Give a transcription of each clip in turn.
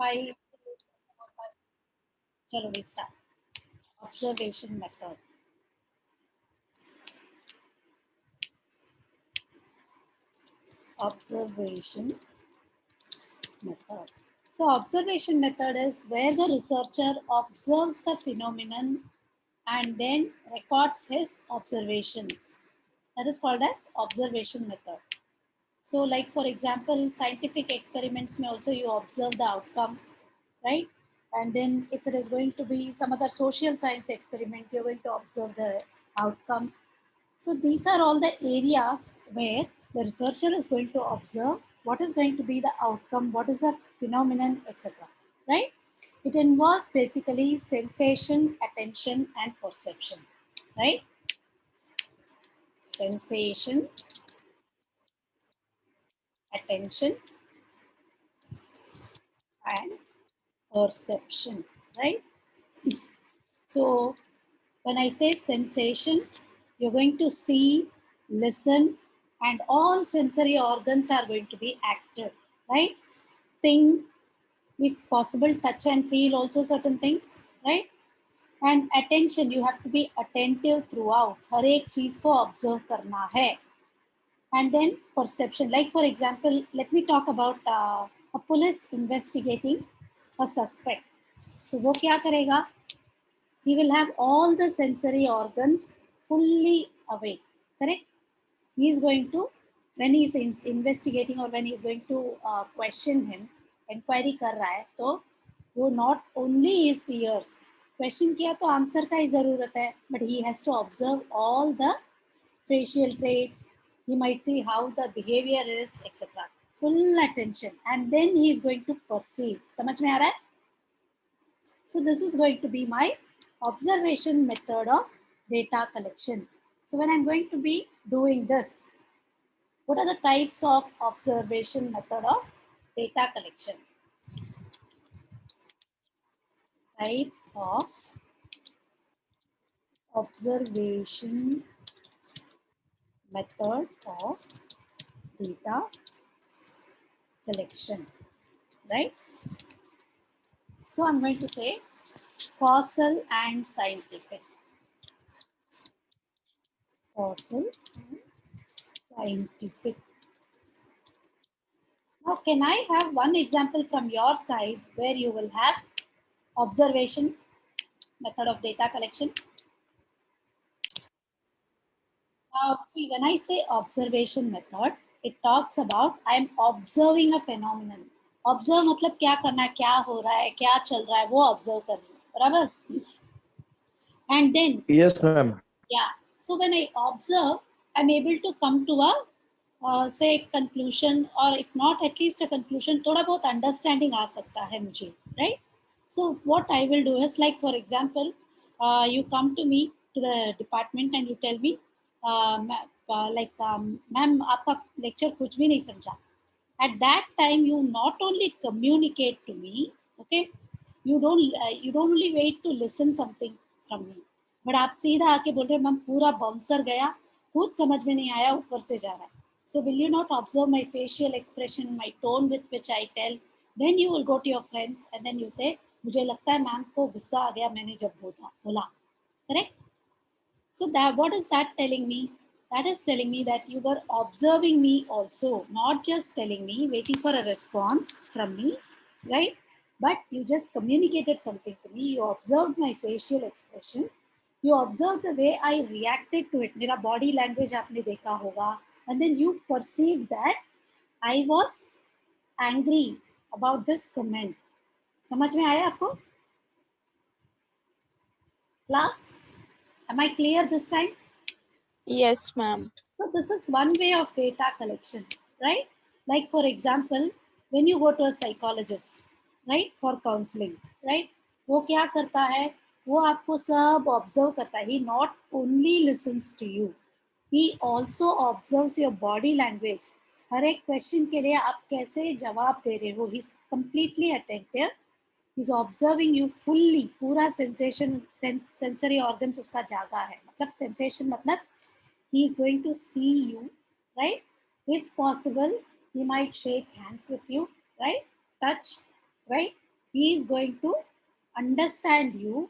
5. चलो we start. Observation method. Observation method. So observation method is where the researcher observes the phenomenon and then records his observations. That is called as observation method. So like for example, scientific experiments may also you observe the outcome, right? And then if it is going to be some other social science experiment, you're going to observe the outcome. So these are all the areas where the researcher is going to observe what is going to be the outcome, what is the phenomenon, etc. Right? It involves basically sensation, attention, and perception. Right? Sensation, attention, and perception. Right? So when I say sensation, you're going to see, listen, and all sensory organs are going to be active, right? Think, if possible, touch and feel also certain things, right? And attention, you have to be attentive throughout. हर एक चीज को observe करना है. And then perception, like for example, let me talk about a police investigating a suspect. तो वो क्या करेगा? He will have all the sensory organs fully awake, correct? He is going to, when he is investigating or when he is going to question him, inquiry कर रहा है, तो वो not only his ears, question किया तो answer का ही ज़रूरत है, but he has to observe all the facial traits, he might see how the behavior is, etc. Full attention, and then he is going to perceive. समझ में आ रहा है? So this is going to be my observation method of data collection. So when I'm going to be doing this, what are the types of observation method of data collection? Types of observation method of data collection, right? So I'm going to say causal and scientific. Causal and scientific. Now, can I have one example from your side where you will have observation method of data collection? Now, see, when I say observation method, it talks about I am observing a phenomenon. Observe मतलब क्या करना है, क्या हो रहा है, क्या चल रहा है, वो observe करना, बराबर? And then Yes, ma'am. yeah, so when I observe, I'm able to come to a say conclusion, or if not at least a conclusion, थोड़ा बहुत understanding आ सकता है मुझे, right? So what I will do is, like for example, you come to me to the department and you tell me, ma'am आपका lecture कुछ भी नहीं समझा. At that time, you not only communicate to me, okay, you don't only wait to listen something from me, but आप सीधा आके बोल रहे मैम पूरा बाउंसर गया, कुछ समझ में नहीं आया, ऊपर से जा रहा है. So will you not observe my facial expression, my tone with which I tell? Then you will go to your friends and then you say, मुझे लगता है मैम को गुस्सा आ गया मैंने जब बोला, correct? So that, what is that telling me? That is telling me that you were observing me also, not just telling me, waiting for a response from me, right? But you just communicated something to me. You observed my facial expression. You observed the way I reacted to it. मेरा body language आपने देखा होगा. And then you perceived that I was angry about this comment. समझ में आया आपको? Class, am I clear this time? Yes, ma'am. So this is one way of data collection, right? Like for example, when you go to a psychologist, right, for counseling, right? वो क्या करता है? वो आपको सब observe करता है. He not only listens to you, he also observes your body language. हर एक question के लिए आप कैसे जवाब दे रहे हो? He's completely attentive. He's observing you fully. पूरा sensory organs उसका जागा है. मतलब sensation मतलब he is going to see you, right? If possible, he might shake hands with you, right? Touch, right? he is going to understand you,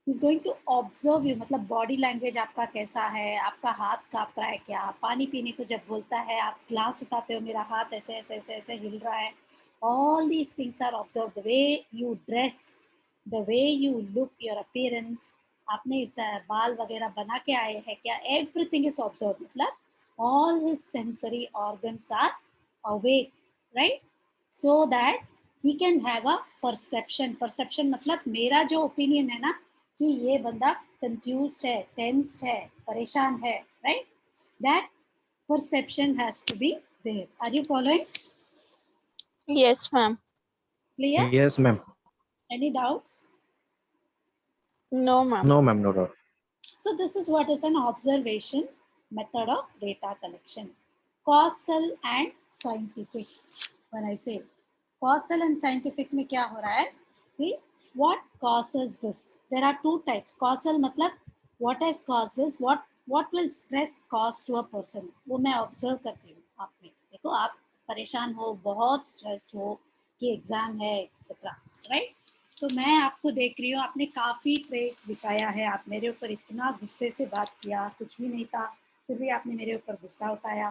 he is going to observe you, मतलब body language आपका कैसा है, आपका हाथ काँप रहा है क्या, पानी पीने को जब बोलता है आप ग्लास उठाते हो, मेरा हाथ ऐसे ऐसे ऐसे ऐसे हिल रहा है, all these things are observed, the way you dress, the way you look, your appearance, आपने इस बाल वगैरह बना के आए हैं क्या, everything is observed, मतलब all his sensory organs are awake, right? So that he can have a perception. Perception मतलब मेरा जो opinion है ना कि ये बंदा confused है, tensed है, परेशान है, right? That perception has to be there. Are you following? Yes, ma'am. Clear? Yes, ma'am. Any doubts? No, ma'am. No, ma'am, no doubt. So this is what is an observation method of data collection. Causal and scientific. When I say causal and scientific में क्या हो रहा है? See, what causes this? There are two types. Causal मतलब what has caused this? What will stress cause to a person? वो मैं observe करती हूँ आप में. देखो आप परेशान हो, बहुत stressed हो कि एग्जाम है, etc. Right? तो मैं आपको देख रही हूँ, आपने काफ़ी ट्रेड्स दिखाया है, आप मेरे ऊपर इतना गुस्से से बात किया, कुछ भी नहीं था, फिर भी आपने मेरे ऊपर गुस्सा उठाया.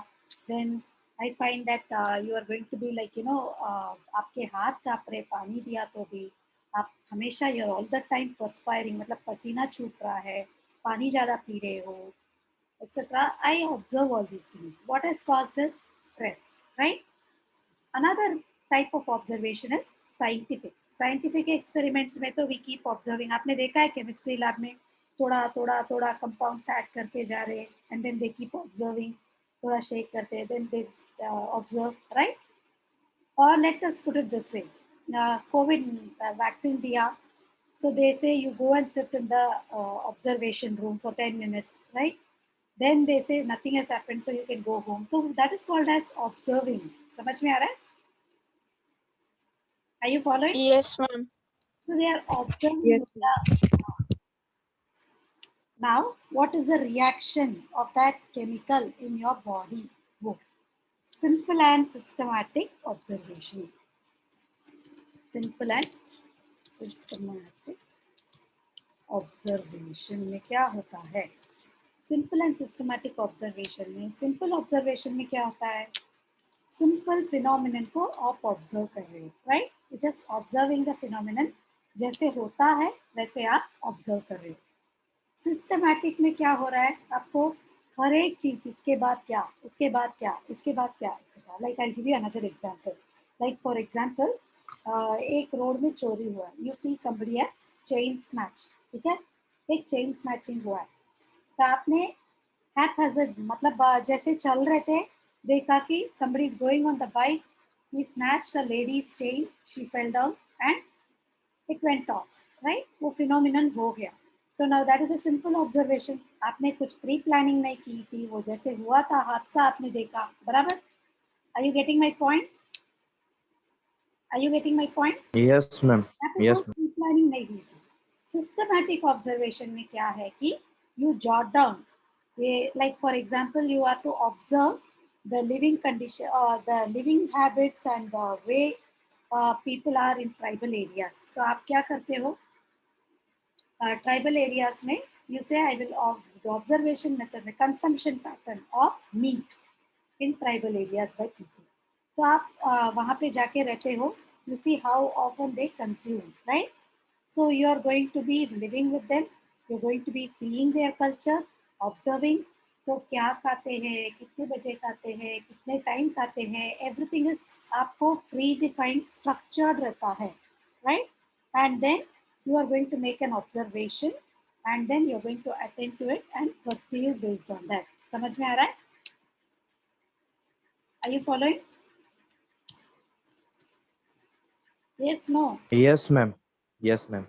Then I find that you are going to be like you know, आपके हाथ काँप रहे, पानी दिया तो भी आप हमेशा यूर ऑल द टाइम परस्पायरिंग, मतलब पसीना छूट रहा है, पानी ज़्यादा पी रहे हो, etcetera. I observe all these things. What has caused this stress, right? Another type of observation is scientific. Scientific experiments में तो we keep observing. आपने देखा है chemistry lab में थोड़ा थोड़ा थोड़ा compounds add करते जा रहे हैं, and then they keep observing. थोड़ा shake करते हैं, then they observe, right? Or let us put it this way. COVID vaccine दिया, so they say you go and sit in the observation room for 10 minutes, right? Then they say nothing has happened, so you can go home. So that is called as observing. समझ में आ रहा है? Are you following? Yes, ma'am. So they are observing. Yes, Now, what is the reaction of that chemical in your body? Wo. Simple and systematic observation. Simple and systematic observation में क्या होता है? Simple and systematic observation में, simple observation में क्या होता है? Simple phenomenon को आप observe कर रहे हो, right? You're just observing the phenomenon. जैसे होता है वैसे आप observe कर रहे हो. सिस्टमैटिक में क्या हो रहा है? आपको हर एक चीज, इसके बाद क्या, उसके बाद क्या, इसके बाद क्या, etcetera. Like I give you another example. Like for example, एक रोड में चोरी हुआ है, you see somebody has chain snatch, ठीक है, एक चेन स्नैचिंग हुआ है, तो आपने हैपहैज़र्ड मतलब जैसे चल रहे थे, देखा कि somebody is going on the bike, he snatched a lady's chain, she fell down and it went off, right? वो phenomenon हो गया. तो now that is a simple observation. आपने कुछ प्री प्लानिंग नहीं की थी, वो जैसे हुआ था हादसा आपने देखा, बराबर? Are you getting my point? Are you getting my point? Yes, ma'am. Yes, ma'am. Pre planning नहीं हुई थी. सिस्टमैटिक ऑब्जर्वेशन में क्या है कि you jot down. ये like for example, you are to observe the living condition or the living habits and the way people are in tribal areas. तो आप क्या करते हो? Tribal areas में you say I will the observation method में consumption pattern of meat in tribal areas by people. तो आप वहाँ पे जाके रहते हो, you see how often they consume, right? So you are going to be living with them, you're going to be seeing their culture, observing. तो क्या खाते हैं, कितने बजे खाते हैं, कितने टाइम खाते हैं, एवरीथिंग इज आपको प्री डिफाइंड स्ट्रक्चर्ड रहता है, right? And then you are going to make an observation and then you're going to attend to it and perceive based on that. समझ में आ रहा है? Are you following? Yes, no? Yes, ma'am. Yes, ma'am.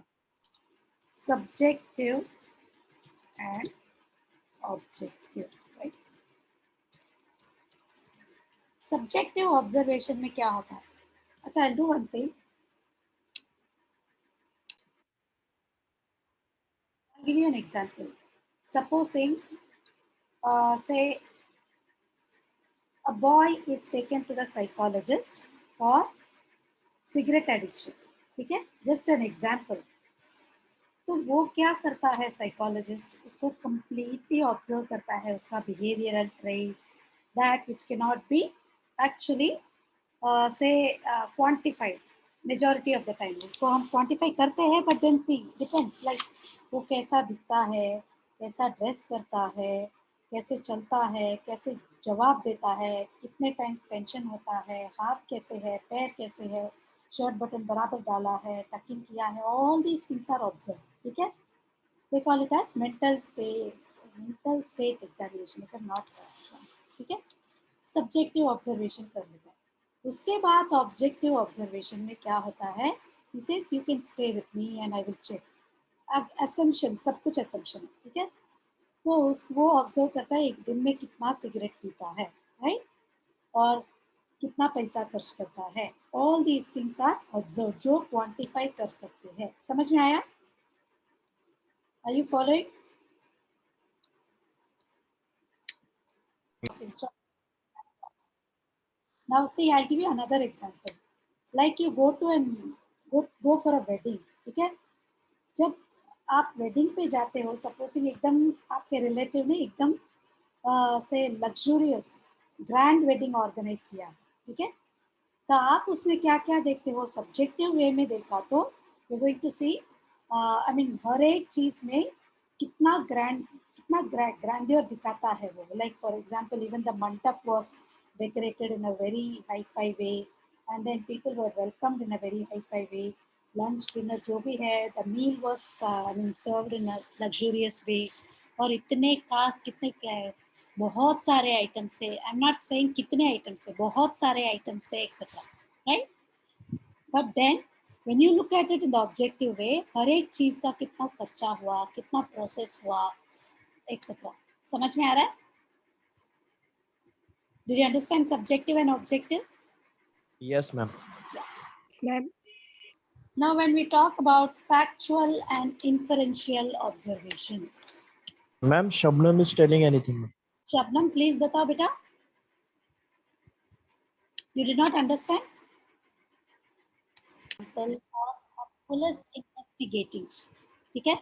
Subjective and objective, right? Subjective observation में क्या होता है? अच्छा, I'll do one thing. I'll give you an example. Supposing, say, a boy is taken to the psychologist for cigarette addiction. ठीक है, just an example. तो वो क्या करता है साइकोलॉजिस्ट, उसको कंप्लीटली ऑब्जर्व करता है उसका behavioural traits that which can not be actually से quantified majority of the time. उसको हम क्वांटिफाई करते हैं but then see depends like वो कैसा दिखता है, कैसा ड्रेस करता है, कैसे चलता है, कैसे जवाब देता है, कितने टाइम्स टेंशन होता है, हाथ कैसे है, पैर कैसे है, शर्ट बटन बराबर डाला है, टकिंग किया है, all these things are observe. ठीक है, they call it as mental state examination if I am not wrong. ठीक है, सब्जेक्टिव ऑब्जर्वेशन कर लेते हैं। उसके बाद ऑब्जेक्टिव ऑब्जर्वेशन में क्या होता है, he says you can stay with me and I will check. Assumption, सब कुछ असम्पशन है। ठीक है, तो वो ऑब्जर्व करता है एक दिन में कितना सिगरेट पीता है, राइट, और कितना पैसा खर्च करता है। All these things are observe, जो क्वांटिफाई कर सकते हैं। समझ में आया? Are you following? Now see, I'll give you another example. Like you go to an go for a wedding, ठीक है? जब आप वेडिंग पे जाते हो, सपोजिंग एकदम आपके रिलेटिव ने एकदम से लग्जूरियस ग्रैंड वेडिंग ऑर्गेनाइज किया, ठीक है? तो आप उसमें क्या क्या देखते हो? सब्जेक्टिव वे में देखा तो you going to see, I mean हर एक चीज में कितना ग्रैंडियर दिखाता है वो। Like for example even the mandap was decorated in a very hi-fi way, and then people were welcomed in a very hi-fi way. Lunch dinner जो भी है, the meal was I mean served in a luxurious way. और इतने cast कितने क्या है, बहुत सारे आइटम्स है। आई एम नॉट सेइंग कितने आइटम्स है, बहुत सारे आइटम्स है etcetera, right? But then when you look at it in the objective way, हर एक चीज का कितना खर्चा हुआ, कितना प्रोसेस हुआ, एक्सेट्रा। समझ में आ रहा है? Did you understand subjective and objective? Yes, ma'am. Ma'am. Now when we talk about factual and inferential observation, Ma'am, Shabnam is telling anything. Shabnam, please बताओ बेटा, you did not understand? Example of a police investigating, ठीक है,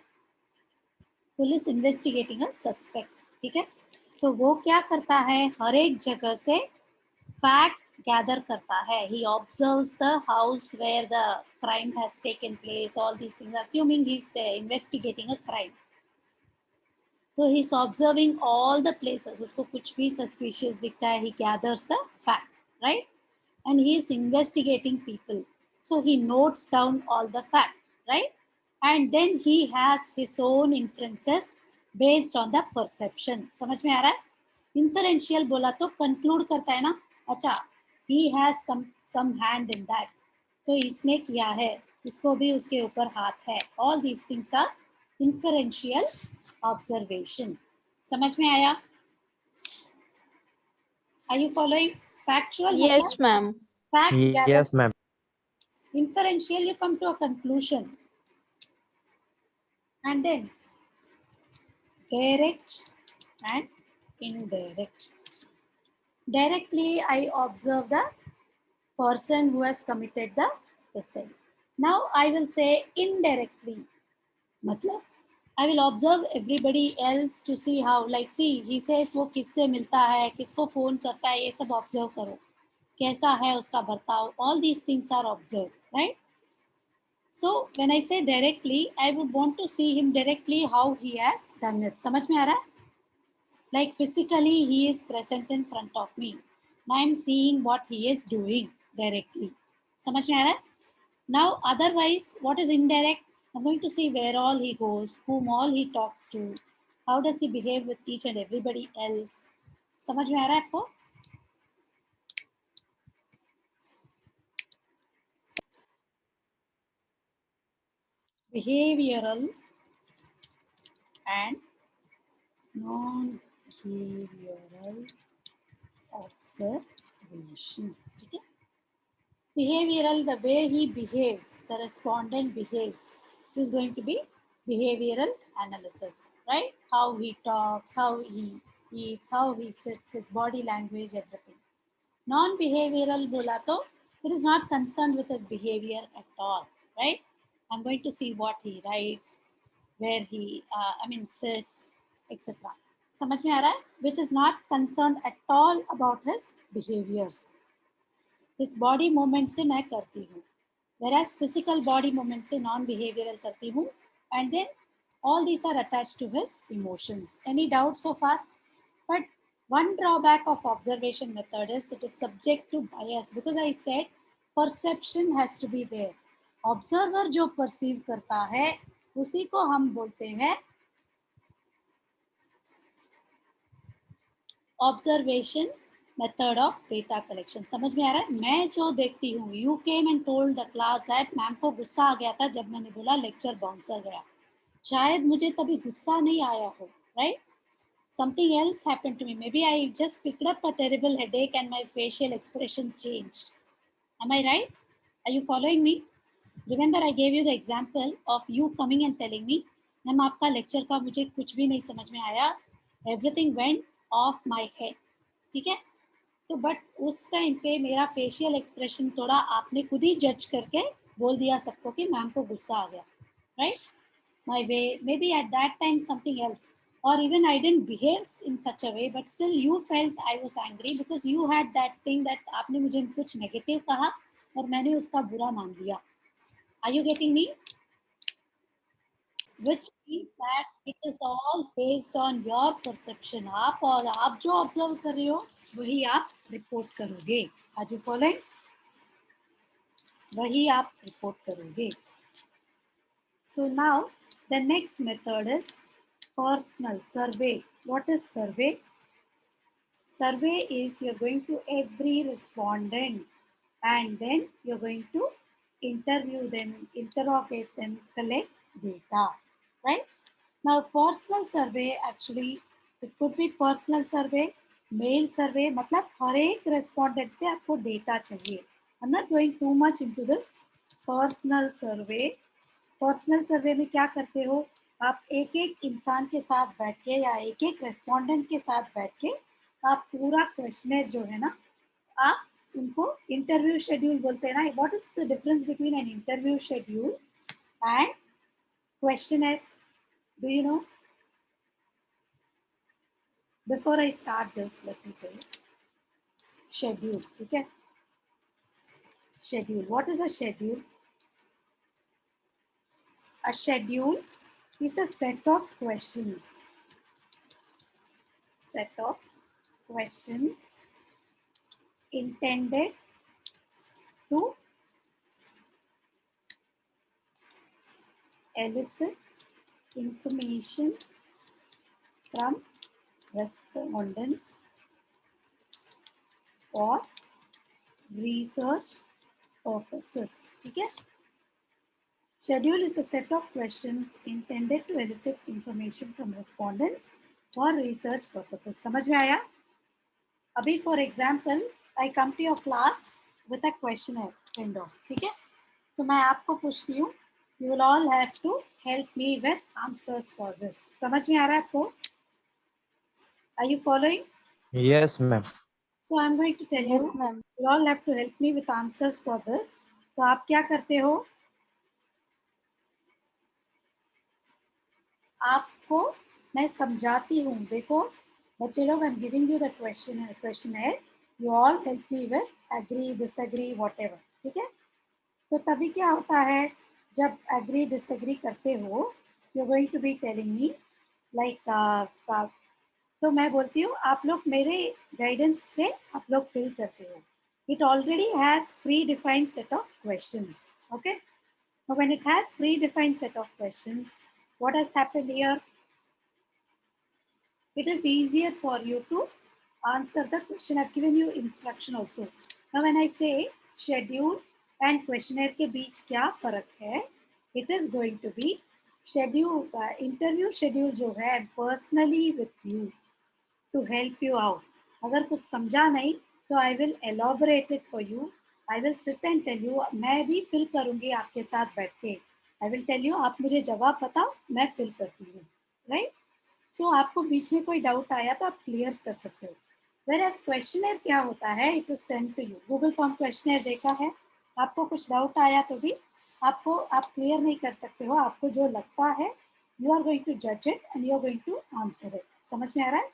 police investigating अ suspect, ठीक है? तो वो क्या करता है, हर एक जगह से फैक्ट गैदर करता है। He observes the house where the crime has taken place, all these things, assuming he is investigating a crime. तो he is observing all the places, उसको कुछ भी सस्पिशियस दिखता है, he gathers the fact, right, and he is investigating people, so he notes down all the fact, right, and then he has his own inferences based on the perception. समझ में आ रहा है? Inferential बोला तो conclude करता है ना, अच्छा he has some hand in that, तो इसने किया है, इसको भी उसके ऊपर हाथ है। All these things are inferential observation. समझ में आया? Are you following? Factual Yes, मतलब ma'am. fact gather, Yes, ma'am. inferential you come to a conclusion, and then direct and indirect. Directly I observe the person who has committed the sin. Now I will say indirectly, मतलब I will observe everybody else to see how, like see he says वो किससे मिलता है, किसको phone करता है, ये सब ऑब्जर्व करो, कैसा है उसका बर्ताव, all these things are observed, right? So when I say directly, I would want to see him directly how he has done it. समझ में आ रहा है? Like physically he is present in front of me, now I'm seeing what he is doing directly. समझ में आ रहा है? Now otherwise what is indirect? I'm going to see where all he goes, whom all he talks to, how does he behave with each and everybody else. समझ में आ रहा है आपको? Behavioral and non-behavioral observation, ठीक है? Behavioral, the way he behaves, the respondent behaves, is going to be behavioral analysis, right? How he talks, how he eats, how he sits, his body language, everything. Non-behavioral बोला तो it is not concerned with his behavior at all. right? I'm going to see what he writes, where he, sits, etc. समझ में आ रहा है? Which is not concerned at all about his behaviors. His body movement से मैं करती हूँ, whereas physical body movement से non-behavioral करती हूँ, and then all these are attached to his emotions. Any doubt so far? But one drawback of observation method is it is subject to bias, because I said perception has to be there. Observer जो perceive करता है उसी को हम बोलते हैं observation method of data collection. समझ में आ रहा है? मैं जो देखती हूँ, you came and told the class that ma'am को गुस्सा आ गया था जब मैंने बोला लेक्चर बाउंसर गया. शायद मुझे तभी गुस्सा नहीं आया हो, right? Something else happened to me. Maybe I just picked up a terrible headache and my facial expression changed. Am I right? Are you following me? Remember, I gave you the example of you coming and telling me, ma'am आपका lecture का मुझे कुछ भी नहीं समझ में आया, everything went of my head. ठीक है? तो बट उस टाइम पे मेरा फेशियल एक्सप्रेशन थोड़ा आपने खुद ही जज करके बोल दिया सबको कि मैम को गुस्सा आ गया, right? My way may be at that time something else, or even I didn't behave in such a way, but still you felt I was angry because you had that thing that आपने मुझे कुछ negative कहा और मैंने उसका बुरा मान लिया. Are you getting me? Which means that it is all based on your perception. आप और आप जो ऑब्जर्व कर रहे हो वही आप रिपोर्ट करोगे. Are you following? वही आप रिपोर्ट करोगे. So now the next method is personal survey. What is survey? Survey is you're going to every respondent and then you're going to interview them, interrogate them, collect data, right? Now personal survey, actually it could be personal survey, mail survey, मतलब हर एक respondent से आपको data चाहिए. I'm not going too much into this. Personal survey, personal survey में क्या करते हो आप? एक एक इंसान के साथ बैठ के या एक एक रेस्पोंडेंट के साथ बैठ के आप पूरा क्वेश्चनर जो है ना, आप उनको इंटरव्यू शेड्यूल बोलते हैं ना. What is the difference between an interview schedule and questionnaire? Do you know? Before I start this let me say schedule. ठीक है? Schedule, what is a schedule? A schedule is a set of questions. Set of questions intended to elicit information from respondents for research purposes. ठीक है? Schedule is a set of questions intended to elicit information from respondents for research purposes. समझ में आया? अभी for example, I come to your class with a questionnaire kind of. ठीक है? तो मैं आपको पूछती हूँ, you will all have to help me with answers for this. समझ में आ रहा है आपको? Are you following? Yes, ma'am. So I'm going to tell Yes, you, ma'am. you all have to help me with answers for this. तो आप क्या करते हो? आपको मैं समझाती हूँ. देखो बच्चे लोग, I am giving you the questionnaire, you all help me with agree disagree whatever. ठीक है? तो तभी क्या होता है, जब एग्री डिसएग्री करते हो, you are going to be telling me like, तो मैं बोलती हूँ आप लोग मेरे गाइडेंस से आप लोग फिल करते हो. It already has pre defined set of questions. Okay? Now when it has predefined set of questions, what has happened here? It is easier for you to answer the question. I've given you instruction also. Now when I say schedule and questionnaire के बीच क्या फर्क है? It is going to be schedule, interview schedule जो है personally with you to help you out. अगर कुछ समझा नहीं तो I will elaborate it for you. I will sit and tell you. मैं भी फिल करूँगी आपके साथ बैठ के. I will tell you, आप मुझे जवाब बताओ, मैं फिल करती हूँ, राइट? सो आपको बीच में कोई डाउट आया तो आप क्लियर कर सकते हो. Whereas क्वेश्चनर क्या होता है, it is send to you. Google form questionnaire देखा है? आपको कुछ डाउट आया तो भी आपको आप क्लियर नहीं कर सकते हो, आपको जो लगता है यू आर गोइंग टू जज it and you are going to answer it. समझ में आ रहा है?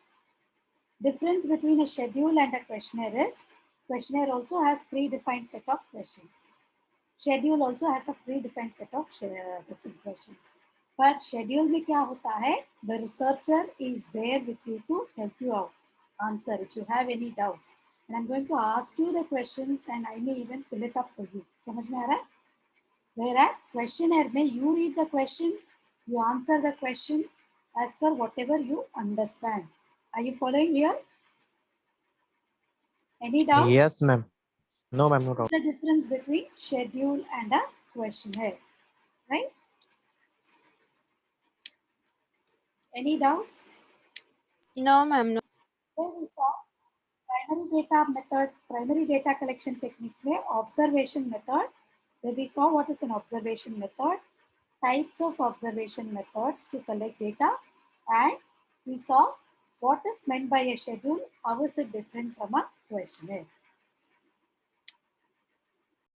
Difference between a schedule and a questionnaire is questionnaire also has predefined set of questions. Schedule also has a predefined set of questions. पर schedule में क्या होता है? The researcher is there with you to help you out. Answer if you have any doubts. And I'm going to ask you the questions and I may even fill it up for you. समझ में आ रहा है? Whereas questionnaire में you read the question, you answer the question as per whatever you understand. Are you following here? Any doubt? Yes, ma'am. No, ma'am, no doubt. The difference between schedule and a questionnaire, right? Any doubts? No, ma'am. No. Then we saw primary data method, primary data collection techniques में observation method, where we saw what is an observation method, types of observation methods to collect data, and we saw what is meant by a schedule, how is it different from a questionnaire.